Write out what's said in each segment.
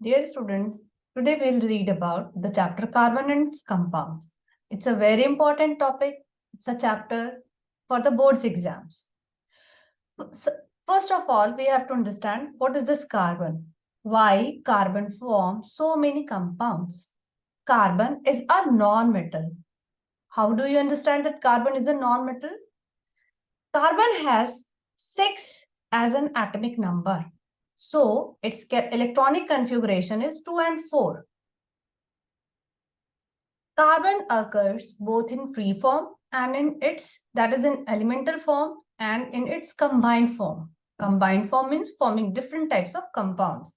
Dear students, today we'll read about the chapter carbon and its compounds. It's a very important topic. It's a chapter for the board's exams. First of all, we have to understand what is this carbon? Why carbon forms so many compounds? Carbon is a non-metal. How do you understand that carbon is a non-metal? Carbon has 6 as an atomic number. So its electronic configuration is 2 and 4. Carbon occurs both in free form and in its, that is in elemental form, and in its combined form. Combined form means forming different types of compounds.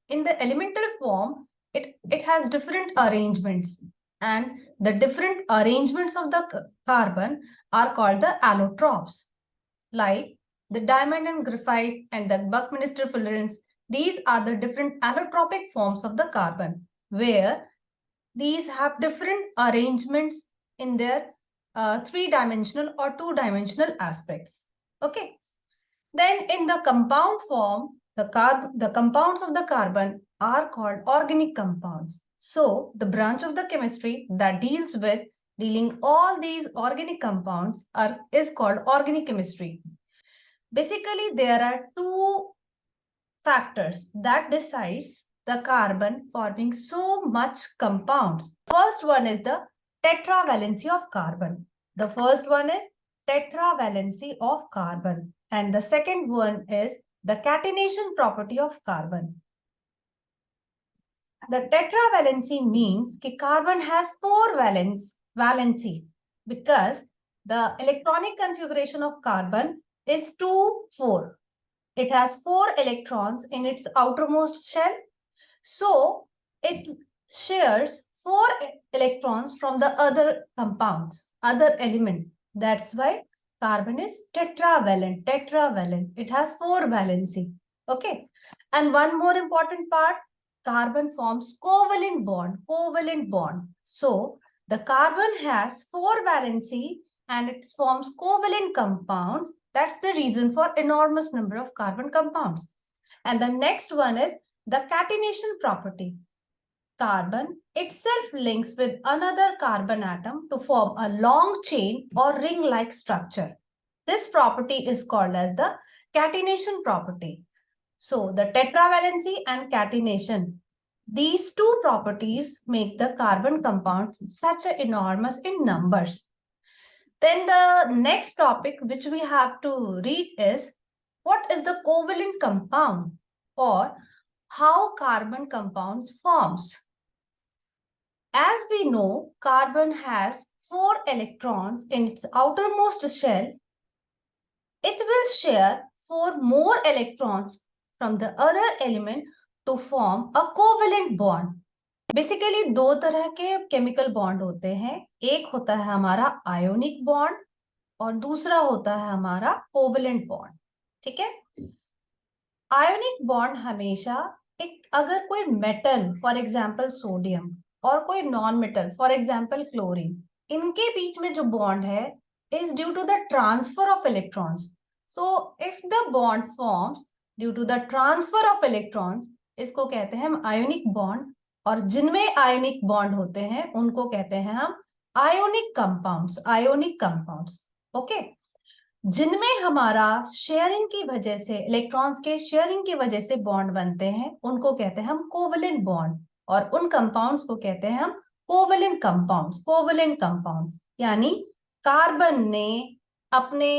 In the elemental form, it has different arrangements, and the different arrangements of the carbon are called the allotropes. Like the diamond and graphite and the Buckminster fullerenes, these are the different allotropic forms of the carbon, where these have different arrangements in their three-dimensional or two-dimensional aspects. Okay. Then in the compound form, the compounds of the carbon are called organic compounds. So the branch of the chemistry that deals with dealing all these organic compounds is called organic chemistry. Basically, there are two factors that decides the carbon forming so much compounds. First one is the tetravalency of carbon. The first one is tetravalency of carbon, and the second one is the catenation property of carbon. The tetravalency means that carbon has 4 valency because the electronic configuration of carbon is 2, 4. It has 4 electrons in its outermost shell. So it shares 4 electrons from the other compounds, other element. That's why carbon is tetravalent. It has 4 valency. Okay. And one more important part, carbon forms covalent bond. So the carbon has 4 valency and it forms covalent compounds. That's the reason for enormous number of carbon compounds. And the next one is the catenation property. Carbon itself links with another carbon atom to form a long chain or ring-like structure. This property is called as the catenation property. So the tetravalency and catenation, these two properties make the carbon compounds such enormous in numbers. Then the next topic which we have to read is what is the covalent compound or how carbon compounds forms. As we know, carbon has 4 electrons in its outermost shell. It will share 4 more electrons from the other element to form a covalent bond. Basically 2 तरह के chemical bond होते हैं. एक होता है हमारा ionic bond और दूसरा होता है हमारा कोवेलेंट बॉन्ड. ठीक है. आयोनिक बॉन्ड हमेशा एक, अगर कोई मेटल फॉर एग्जांपल सोडियम और कोई non metal for example chlorine, इनके बीच में जो बॉन्ड है is due to the transfer of electrons. So if the bond forms due to the transfer of electrons, इसको कहते हैं हम आयोनिक बॉन्ड. और जिनमें आयोनिक बॉन्ड होते हैं उनको कहते हैं हम आयोनिक कंपाउंड्स. ओके. जिनमें हमारा शेयरिंग की वजह से, इलेक्ट्रॉन्स के शेयरिंग की वजह से बॉन्ड बनते हैं, उनको कहते हैं हम कोवेलेंट बॉन्ड. और उन कंपाउंड्स को कहते हैं हम कोवेलेंट कंपाउंड्स. यानी कार्बन ने अपने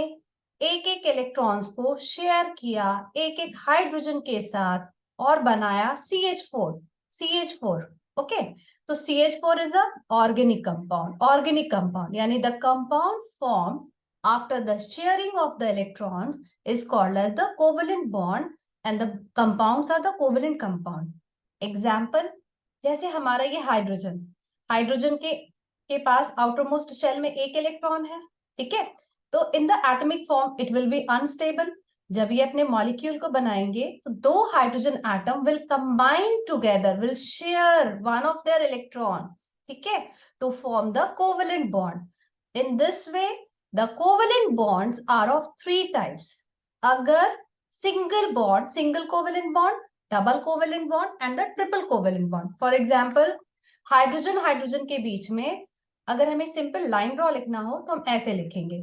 एक एक इलेक्ट्रॉन्स को शेयर किया एक एक हाइड्रोजन के साथ और बनाया CH4. Okay. So CH4 is a organic compound. Yani the compound formed after the sharing of the electrons is called as the covalent bond, and the compounds are the covalent compound. Example, जैसे हमारा ये hydrogen के पास outermost shell में एक electron है. ठीक है. तो in the atomic form it will be unstable. जब ये अपने मॉलिक्यूल को बनाएंगे तो 2 hydrogen atom will combine together, will share one of their electrons. ठीक है. To form the covalent bond. In this way the covalent bonds are of 3 types. अगर single covalent bond, double covalent bond and the triple covalent bond. For example, hydrogen hydrogen के बीच में अगर हमें simple line draw लिखना हो तो हम ऐसे लिखेंगे,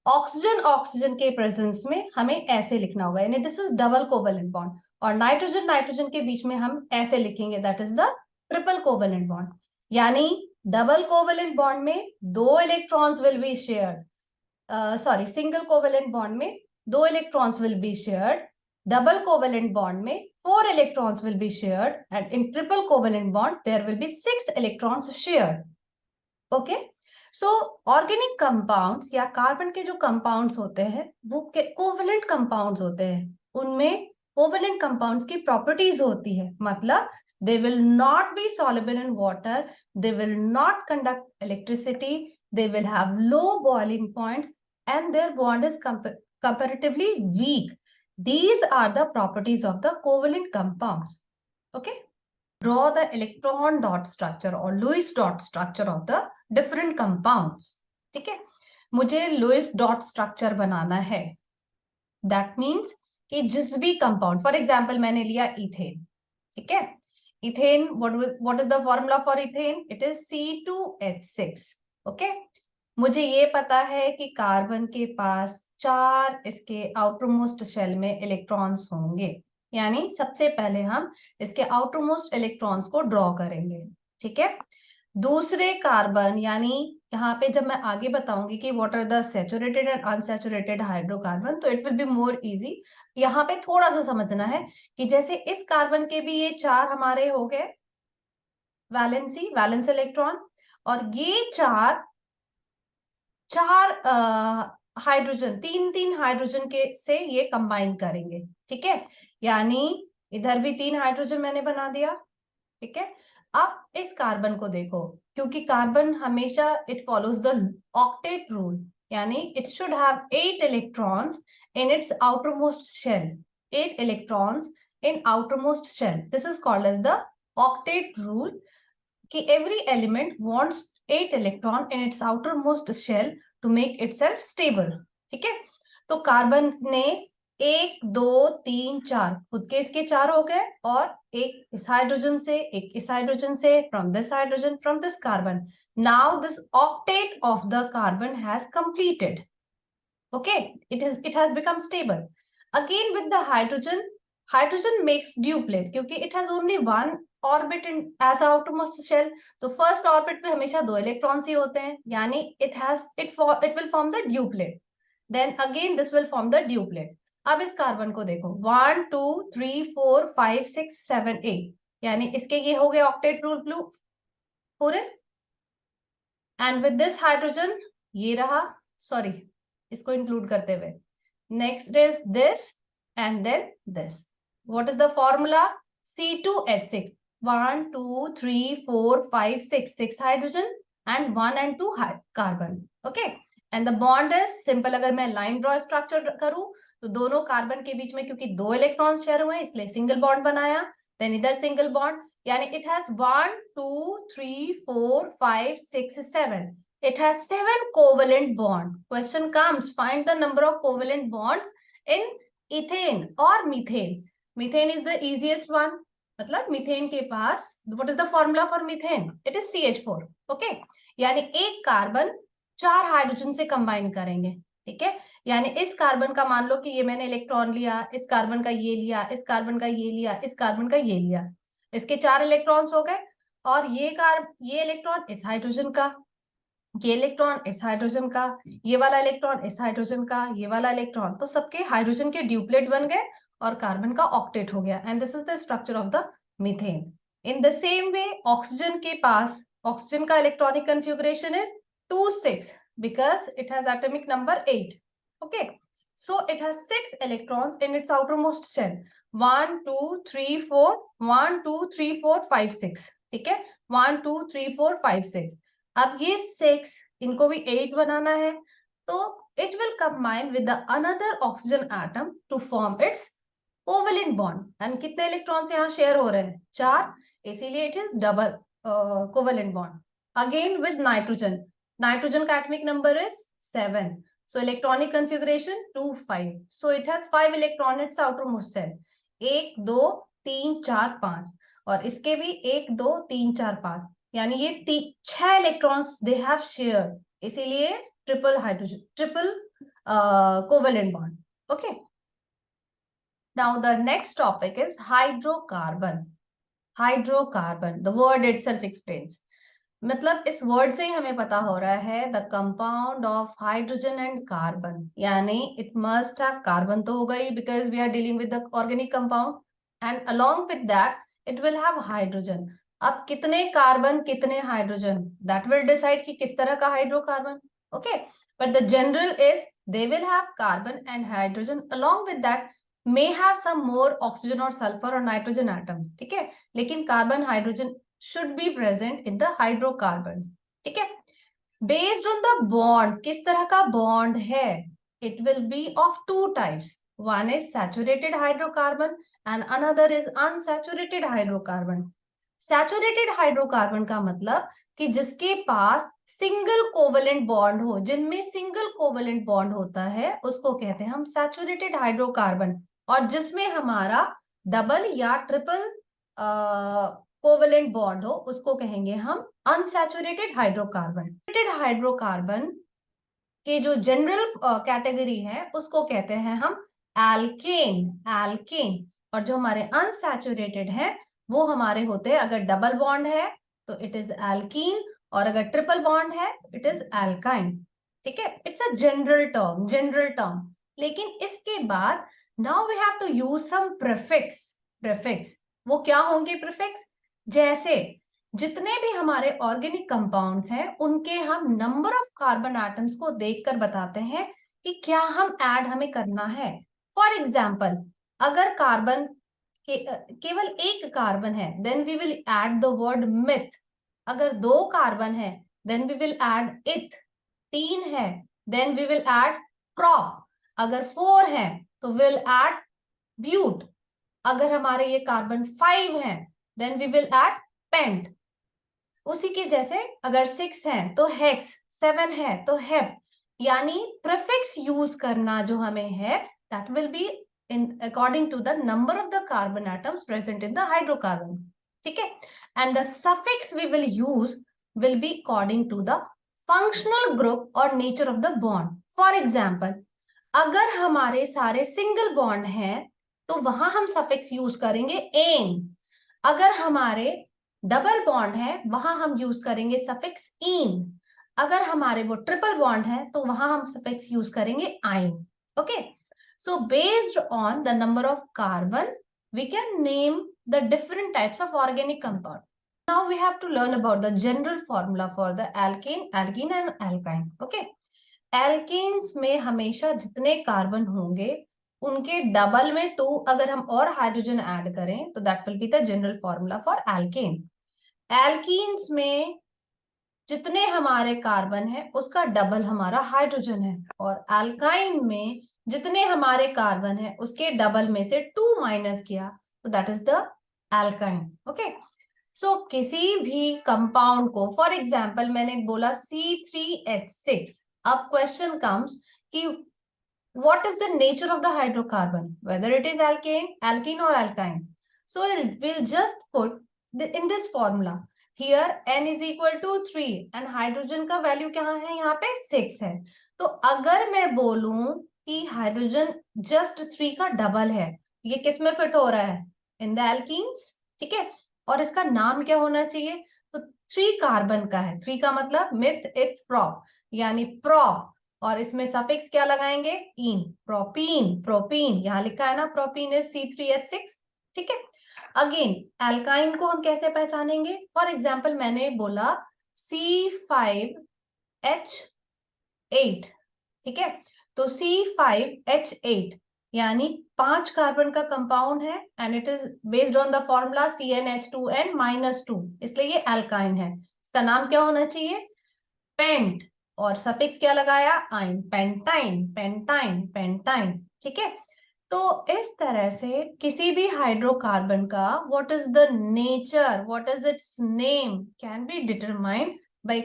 ऑक्सीजन ऑक्सीजन के प्रेजेंस में हमें ऐसे लिखना होगा, यानी this is double covalent bond, और नाइट्रोजन नाइट्रोजन के बीच में हम ऐसे लिखेंगे, that is the triple covalent bond. यानी डबल कोवेलेंट बॉन्ड में 2 electrons will be shared, sorry single covalent bond में 2 electrons will be shared, double covalent bond में 4 electrons will be shared, and in triple covalent bond there will be 6 electrons shared. Okay, so organic compounds या carbon के जो compounds होते हैं वो covalent compounds होते हैं, उनमें covalent compounds की properties होती है, मतलब they will not be soluble in water, they will not conduct electricity, they will have low boiling points, and their bond is comparatively weak. These are the properties of the covalent compounds. Okay, draw the electron dot structure or Lewis dot structure of the different compounds. ठीक है, मुझे Lewis dot structure बनाना है, that means कि जिस भी compound, for example मैंने लिया ethane, ठीक है, ethane, what is the formula for ethane? It is C2H6. okay, मुझे ये पता है कि कार्बन के पास 4 इसके आउटरमोस्ट शेल में इलेक्ट्रॉन्स होंगे, यानी सबसे पहले हम इसके आउटरमोस्ट इलेक्ट्रॉन्स को ड्रॉ करेंगे, ठीक है। दूसरे कार्बन, यानी यहाँ पे जब मैं आगे बताऊंगी कि what are the saturated and unsaturated hydrocarbon, तो it will be more easy. यहाँ पे थोड़ा सा समझना है कि जैसे इस कार्बन के भी ये 4 हमारे हो गए वैलेंस इलेक्ट्रॉन, और ये चार हाइड्रोजन, 3 हाइड्रोजन के से ये कंबाइन करेंगे, ठीक है, यानी इधर भी 3 हाइड्रोजन मैंने बना दिया, ठीक है। अब इस कार्बन को देखो, क्योंकि कार्बन हमेशा it follows the octet rule, यानी it should have 8 electrons in its outermost shell, 8 electrons in outermost shell, this is called as the octet rule, कि every element wants 8 electron in its outermost shell to make itself stable, ठीक है। तो carbon ने 1 2 3 4 खुद के इसके 4 हो गए, और एक इस हाइड्रोजन से, एक इस हाइड्रोजन से, from this hydrogen, from this carbon, now this octet of the carbon has completed, okay, it has become stable. Again with the hydrogen makes duplet, क्योंकि it has only one orbit in as outermost shell, तो first orbit पे हमेशा 2 electrons ही होते हैं, यानी it will form the duplet, then again this will form the duplet. अब इस carbon को देखो, 1 2 3 4 5 6 7 8, यानी इसके ये हो गए ऑक्टेट रूल पूरे, एंड विद दिस हाइड्रोजन ये रहा, सॉरी इसको इंक्लूड करते हुए, next is this and then this, what is the formula? C2H6, 1 2 3 4 5 6 hydrogen and 1 and 2 carbon, okay, and the bond is simple. अगर मैं लाइन ड्रॉ स्ट्रक्चर करूं तो दोनों कार्बन के बीच में क्योंकि 2 इलेक्ट्रॉन शेयर हुए इसलिए सिंगल बॉन्ड बनाया, देन इधर सिंगल बॉन्ड, यानी it has 1 2 3 4 5 6 7, it has 7 covalent bond. Question comes, find the number of covalent bonds in ethane or methane. Methane is the easiest one. मतलब methane के पास what is the formula for methane? It is CH4. Okay, यानी एक carbon 4 hydrogen से combine करेंगे, ठीक है, यानी इस कार्बन का मान लो कि ये मैंने इलेक्ट्रॉन लिया, इस कार्बन का ये लिया, इस कार्बन का ये लिया, इस कार्बन का ये लिया, इसके 4 इलेक्ट्रॉन्स हो गए, और ये इलेक्ट्रॉन इस हाइड्रोजन का, ये इलेक्ट्रॉन इस हाइड्रोजन का, ये वाला इलेक्ट्रॉन इस हाइड्रोजन का, ये वाला इलेक्ट्रॉन, तो सबके हाइड्रोजन के ड्यूप्लेट बन गए और कार्बन का ऑक्टेट हो गया, and this is the structure of the methane. In the same way oxygen के पास, ऑक्सीजन का electronic configuration is 2 6 because it has atomic number 8, okay, so it has 6 electrons in its outermost shell, 1 2 3 4 1 2 3 4 5 6, ठीक है, 1 2 3 4 5 6। अब ये 6 इनको भी 8 बनाना है, तो it will combine with the another oxygen atom to form its covalent bond, and कितने electrons यहाँ शेयर हो रहे हैं? 4, इसीलिए it is double covalent bond. Again with nitrogen, nitrogen का atomic number is 7, so electronic configuration 2 5, so it has 5 electrons its outermost shell. 1 2 3 4 5 और इसके भी 1 2 3 4 5, यानी ये 6 इलेक्ट्रॉन्स दे हैव शेयर, इसीलिए triple hydrogen, triple covalent bond. Okay, now the next topic is hydrocarbon. Hydrocarbon, the word itself explains. मतलब इस word से ही हमें पता हो रहा है the compound of hydrogen and carbon, यानी इट मस्ट हैव कार्बन तो होगा ही because we are dealing with the organic compound, and along with that it will have hydrogen. अब कितने कार्बन कितने हाइड्रोजन, दैट विल डिसाइड कि किस तरह का hydrocarbon. Okay, but the general is they will have carbon and hydrogen, along with that may have some more oxygen or sulfur or nitrogen atoms. ठीक है, लेकिन carbon hydrogen should be present in the hydrocarbons. ठीक है, based on the bond, किस तरह का bond है, it will be of two types. One is saturated hydrocarbon and another is unsaturated hydrocarbon. Saturated hydrocarbon का मतलब कि जिसके पास सिंगल कोवेलेंट बॉन्ड हो, जिनमें सिंगल कोवेलेंट बॉन्ड होता है उसको कहते हैं हम सैचुरेटेड हाइड्रोकार्बन, और जिसमें हमारा डबल या ट्रिपल कोवेलेंट बॉन्ड हो उसको कहेंगे हम अनसैचुरेटेड हाइड्रोकार्बन. हाइड्रोकार्बन के जो जनरल कैटेगरी है उसको कहते हैं हम एल्केन. एल्केन, और जो हमारे अनसैचुरेटेड है वो हमारे होते हैं, अगर डबल बॉन्ड है तो इट इज एल्कीन, और अगर ट्रिपल बॉन्ड है इट इज एल्काइन. ठीक है, it's a general term, general term. लेकिन इसके बाद now we have to use some prefix. Prefix वो क्या होंगे प्रीफिक्स, जैसे जितने भी हमारे ऑर्गेनिक कंपाउंड्स हैं उनके हम नंबर ऑफ कार्बन एटम्स को देखकर बताते हैं कि क्या हम ऐड हमें करना है. फॉर एग्जाम्पल, अगर कार्बन केवल एक कार्बन है then we will add the word meth. अगर 2 कार्बन है then we will add eth. 3 है then we will add prop. अगर 4 है तो विल ऐड ब्यूट. अगर हमारे ये कार्बन 5 है then we will add pent. उसी के जैसे अगर 6 है तो हेक्स, 7 है तो हेप. यानी प्रीफिक्स यूज करना जो हमें है that will B in according to the number of the carbon atoms present in the hydrocarbon. ठीक है, and the suffix we will use will be according to the functional group or nature of the bond. For example, अगर हमारे सारे single bond हैं तो वहां हम suffix use करेंगे एन. अगर हमारे डबल बॉन्ड है वहां हम यूज करेंगे सफिक्स इन. अगर हमारे वो ट्रिपल बॉन्ड है तो वहां हम सफिक्स यूज करेंगे आइन. Okay, so based on the number of carbon we can name the different types of organic compound. Now we have to learn about the general formula for the alkane, alkene and alkyne. Okay, alkanes में हमेशा जितने carbon होंगे उनके double में 2 अगर हम और hydrogen add करें तो that will be the general formula for alkane. Alkenes में जितने हमारे कार्बन है उसका डबल हमारा हाइड्रोजन है, और अल्काइन में जितने हमारे कार्बन है उसके डबल में से 2 माइनस किया तो that is the alkyne. Okay, so किसी भी कंपाउंड को, फॉर एग्जांपल मैंने बोला C3H6. अब क्वेश्चन कम्स कि what is the nature of the hydrocarbon, whether it is alkane, alkene or alkyne. So we'll just put in this formula. Here n is equal to 3 and hydrogen का value क्या है, यहाँ पे 6 है. तो अगर मैं बोलूं कि हाइड्रोजन जस्ट 3 का डबल है, ये किस में फिट हो रहा है, इन द एल्कीन्स. ठीक है, और इसका नाम क्या होना चाहिए, तो 3 कार्बन का है. 3 का मतलब मिथ इथ प्रॉप, यानी प्रॉप, और इसमें सफिक्स क्या लगाएंगे, इन. प्रोपीन, प्रोपीन यहाँ लिखा है ना, प्रोपीन इज C3H6. ठीक है, अगेन एल्काइन को हम कैसे पहचानेंगे, फॉर एग्जाम्पल मैंने बोला C5H8. ठीक है, तो C5H8 यानी 5 कार्बन का कंपाउंड है and it is based on the formula CnH2n-2, इसलिए ये एल्काइन है. इसका नाम क्या होना चाहिए, पेंट, और सफिक्स क्या लगाया, आइन. Pentyne, pentyne, pentyne. ठीक है, तो इस तरह से किसी भी हाइड्रोकार्बन का what is the nature, what is it's name can be determined by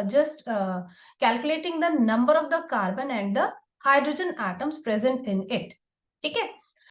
just calculating the number of the carbon and the hydrogen atoms present in it. ठीक है,